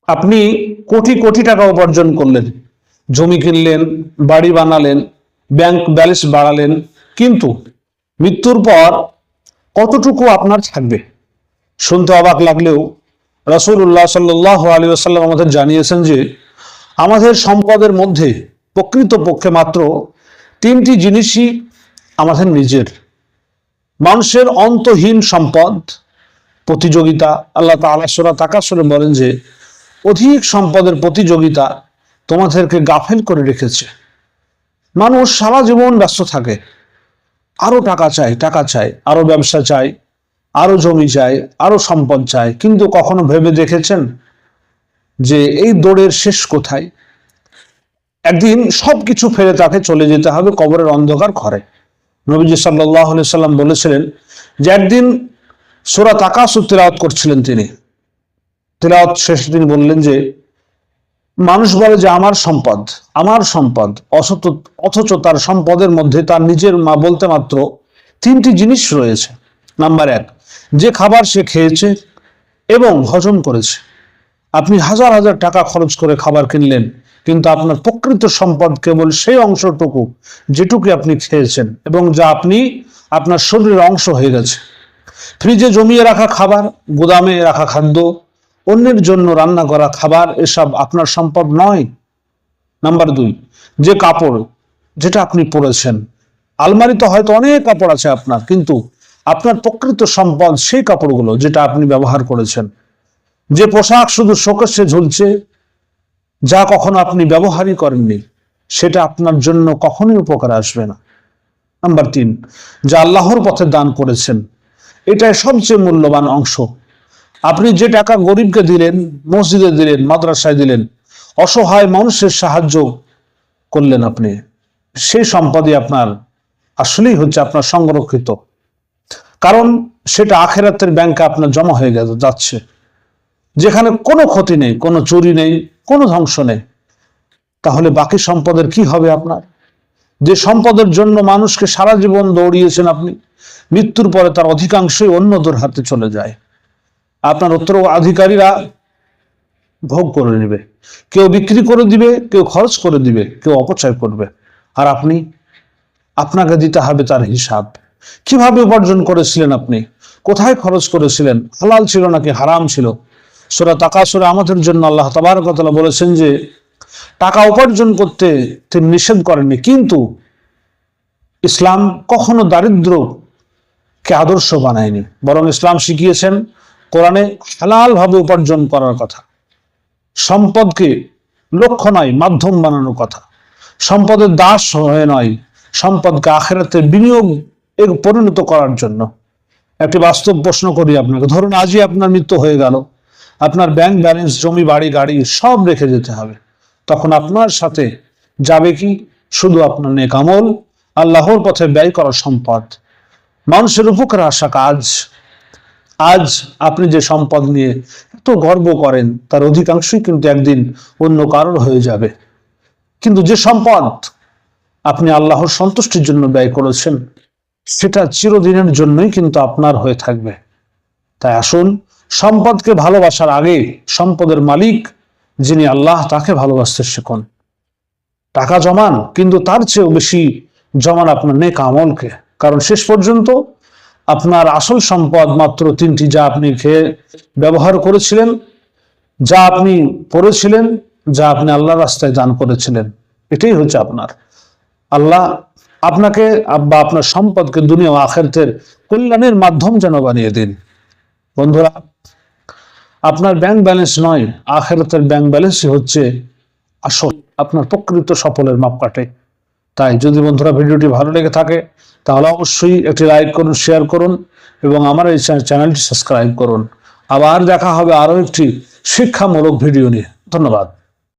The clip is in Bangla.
আপনি কোটি কোটি টাকা উপার্জন করলেন, জমি কিনলেন, বাড়ি বানালেন, ব্যাংক ব্যালেন্স বাড়ালেন, কিন্তু মৃত্যুর পর কতটুকু আপনার থাকবে? শুনতে অবাক লাগলেও রাসূলুল্লাহ সাল্লাল্লাহু আলাইহি ওয়াসাল্লাম আমাদের জানিয়েছেন যে আমাদের সম্পদের মধ্যে প্রকৃতপক্ষে মাত্র তিনটি জিনিসই আমাদের নিজের। মানুষের অন্তহীন সম্পদ, প্রতিযোগিতা। আল্লাহ তাআলা সূরা তাকাসুরে বলেন যে অধিক সম্পদের প্রতিযোগিতা তোমাদেরকে গাফেল করে রেখেছে। মানুষ সারা জীবন ব্যস্ত থাকে, আরো টাকা চাই, টাকা চাই, আরো ব্যবসা চাই, আরো জমি চাই, আরো সম্পদ চাই, কিন্তু কখনো ভেবে দেখেছেন যে এই দৌড়ের শেষ কোথায়? একদিন সবকিছু ফেলে তাকে চলে যেতে হবে কবরের অন্ধকার ঘরে। নবীজি সাল্লাল্লাহু আলাইহি সাল্লাম বলেছিলেন যে একদিন সূরা তাকাসুর তিলাওয়াত করছিলেন, তিনি তিলাওয়াত শেষে তিনি বললেন যে মানুষ বলে যে আমার সম্পদ, আমার সম্পদ, অথচ তার সম্পদের মধ্যে তার নিজের মা বলতে মাত্র তিনটি জিনিস রয়েছে। নাম্বার এক, যে খাবার সে খেয়েছে এবং হজম করেছে। আপনি হাজার হাজার টাকা খরচ করে খাবার কিনলেন, কিন্তু আপনার প্রকৃত সম্পদ কেবল সেই অংশটুকু যেটুকু আপনি খেয়েছেন এবং যা আপনার শরীরের অংশ হয়ে গেছে। ফ্রিজে জমিয়ে রাখা খাবার, গুদামে রাখা খাদ্য, অন্যের জন্য রান্না করা খাবার, এসব আপনার সম্পদ নয়। নাম্বার দুই, যে কাপড় যেটা আপনি পরেছেন, আলমারিতে হয়তো অনেক কাপড় আছে আপনার, কিন্তু আপনার প্রকৃত সম্পদ সেই কাপড়গুলো যেটা আপনি ব্যবহার করেছেন। যে পোশাক শুধু শোকেসে ঝুলছে, যা কখনো আপনি ব্যবহারই করেননি, সেটা আপনার জন্য কখনোই উপকার আসবে না। নাম্বার তিন, যা আল্লাহর পথে দান করেছেন, এটাই সবচেয়ে মূল্যবান অংশ। আপনি যে টাকা গরিবকে দিলেন, মসজিদে দিলেন, মাদ্রাসায় দিলেন, অসহায় মানুষের সাহায্য করলেন, আপনি সেই সম্পদই আপনার আসলেই হচ্ছে আপনার সংরক্ষিত, কারণ সেটা আখিরাতের ব্যাংকে আপনার জমা হয়ে যাচ্ছে, যেখানে কোনো ক্ষতি নেই, কোনো চুরি নেই, কোনো ধ্বংস নেই। তাহলে বাকি সম্পদের কি হবে আপনার? যে সম্পদের জন্য মানুষকে সারা জীবন দৌড়িয়েছেন আপনি, মৃত্যুর পরে তার অধিকাংশই অন্যদের হাতে চলে যায়। আপনার উত্তরাধিকারীরা ভোগ করে নেবে, কেউ বিক্রি করে দিবে, কেউ খরচ করে দিবে, কেউ অপচয় করবে, আর আপনাকে দিতে হবে তার হিসাব। কিভাবে উপার্জন করেছিলেন আপনি, কোথায় খরচ করেছিলেন, হালাল ছিল নাকি হারাম ছিল? সূরা তাকাসুরে আমাদের জন্য আল্লাহ তাবারক ওয়া তাআলা বলেছেন যে টাকা উপার্জন করতে তিনি নিষেধ করেননি, কিন্তু ইসলাম কখনো দারিদ্রকে আদর্শ বানায়নি, বরং ইসলাম শিখিয়েছেন কোরআনে হালাল ভাবে উপার্জন করার কথা, সম্পদকে লক্ষ্য নয় মাধ্যম বানানোর কথা, সম্পদের দাস হয়ে নয়, সম্পদকে আখিরাতের বিনিয়োগ পরিণত করার জন্য। একটি বাস্তব প্রশ্ন করি আপনাকে, ধরুন আজই আপনার মৃত্যু হয়ে গেল, আপনার ব্যাংক ব্যালেন্স, জমি, বাড়ি, গাড়ি সব রেখে যেতে হবে, তখন আপনার সাথে যাবে কি? শুধু আপনার নেক আমল, আল্লাহর পথে ব্যয় করা সম্পদ, মানুষের উপকারে আসা কাজ। আজ আপনি যে সম্পদ নিয়ে এত গর্ব করেন, তার অধিকাংশই কিন্তু একদিন অন্য কারোর হয়ে যাবে। কিন্তু যে সম্পদ আপনি আল্লাহর সন্তুষ্টির জন্য ব্যয় করেছেন, সেটা চিরদিনের জন্যই কিন্তু আপনার হয়ে থাকবে। তাই আসুন সম্পদকে ভালোবাসার আগে সম্পদের মালিক যিনি আল্লাহ, তাকে ভালোবাসতে শিখুন। টাকা জমান, কিন্তু তার চেয়েও বেশি জমান আপনার নেক আমলকে, কারণ শেষ পর্যন্ত আপনার আসল সম্পদ মাত্র তিনটি, যা আপনি খেয়ে ব্যবহার করেছিলেন, যা আপনি পড়েছিলেন, যা আপনি আল্লাহর রাস্তায় দান করেছিলেন। এটাই হচ্ছে আপনার। আল্লাহ আপনাকে বা আপনার সম্পদকে দুনিয়া ও আখিরাতের কল্যাণের মাধ্যম যেন বানিয়ে দিন। বন্ধুরা, আপনার ব্যাংক ব্যালেন্স নয়, আখিরাতের ব্যাংক ব্যালেন্সই হচ্ছে আসল আপনার প্রকৃত সফলের মাপকাঠি। তাই যদি বন্ধুরা ভিডিওটি ভালো লেগে থাকে, তাহলে অবশ্যই একটি লাইক করুন, শেয়ার করুন এবং আমার এই চ্যানেলটি সাবস্ক্রাইব করুন। আবার দেখা হবে আরও একটি শিক্ষামূলক ভিডিও নিয়ে। ধন্যবাদ।